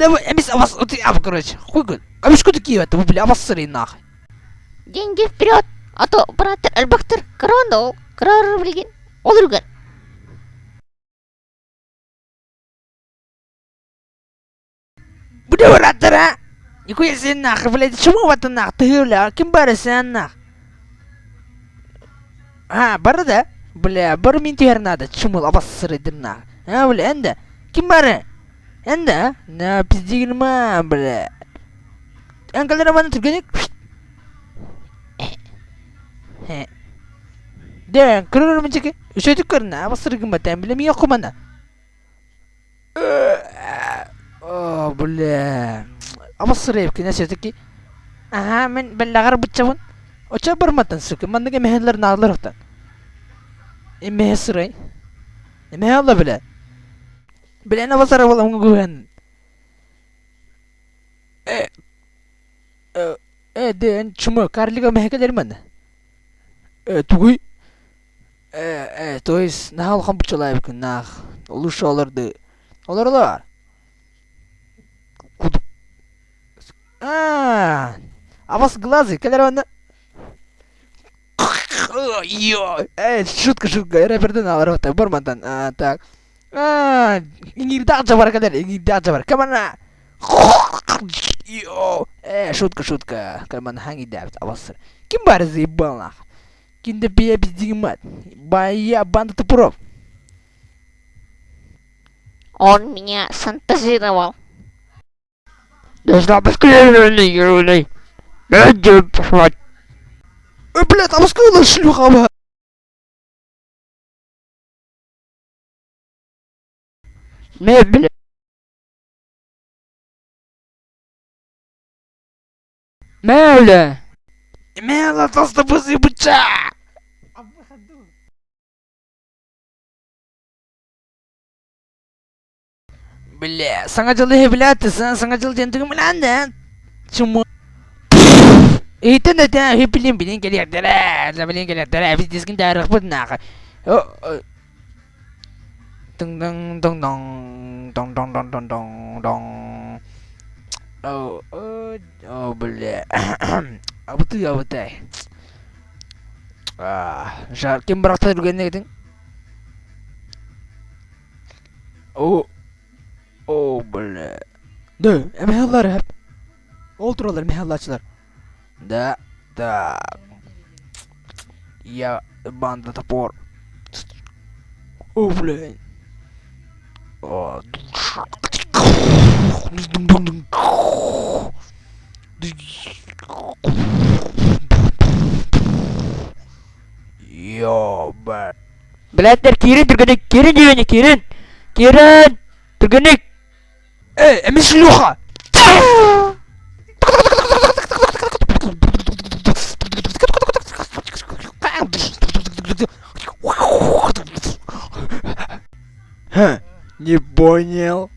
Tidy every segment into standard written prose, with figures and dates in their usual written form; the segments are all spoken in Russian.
Давай, эмис, короче, хуй гон. А вы что такие это, вы, бля, обоссали нахуй. Деньги вперед, а то браттар Альбахтар Крондол, Крарвлиген, Олруган. Бля, братара! Нихуя себе нахуй, блядь, чему в это нахуй? Ты, бля, кем баришься нахуй? А, бара да? Бля, бара мне теперь надо, чему обоссали нахуй? А, бля, энда? Кем бара? Энда? На, пиздик ма, бля. Анкалера мана тургенек? Да, крылья мальчики. Что это корна? Обоссали гуматаем, бля, меня кумана. О, бля. Обоссали, كنا все-таки. Ага, мен беллагар бутчавун. Оча барматан сука, мандага мехенлер наглар хтан. Мехсрай. Мехалла бля. Бля, на васара вала мгуэн. Де, чума, карлига мехкалер мана. Тугуй. То есть, нахал хам бутчалай бкин, нах. Олуша оларды. Оларлар. Куду. А вас глазы, калер мана. Йо! Шутка, рэперден аларвата, бормантан, так. Ингирдат жабар кадер, ингирдат жабар, камана! Йо! Шутка, каман ханги дабт, авасыр. Ким бар заебал нах? Кинда бия пиздигмат, бая банда топоров. Он меня шантажировал. Должна быстрее, герой. Надо пошла. Блядь, а сказала шлюха, Мебель. Мебель. Мела, толсто бузыбуча! Бля, сангажалы хеблятты, сангажалы тентугу мланда. Чума. Itu nanti pilih kalian terus, pilih kalian terus, habis diskin darah pun nak. Oh, dong dong dong dong dong dong dong dong dong. Oh boleh. Apa tu? Jar kim berakta juga ni gitu. Oh boleh. Dah, emehlar hep. Ultralar mehlarçılar. Да. Я банда топор. О, блядь. Ёба. Блядь, Кирин, турганик, Кирин диване, Кирин. Кирин, турганик. Мишлюха! Не понял.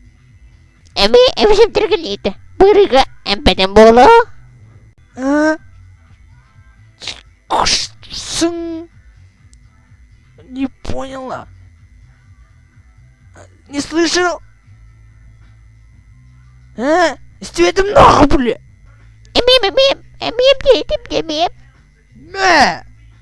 Эми всем тургалита. Бырыга, эмпетем боло. Сын. Не поняла. Не слышал? С тебя это много, бля. Эми,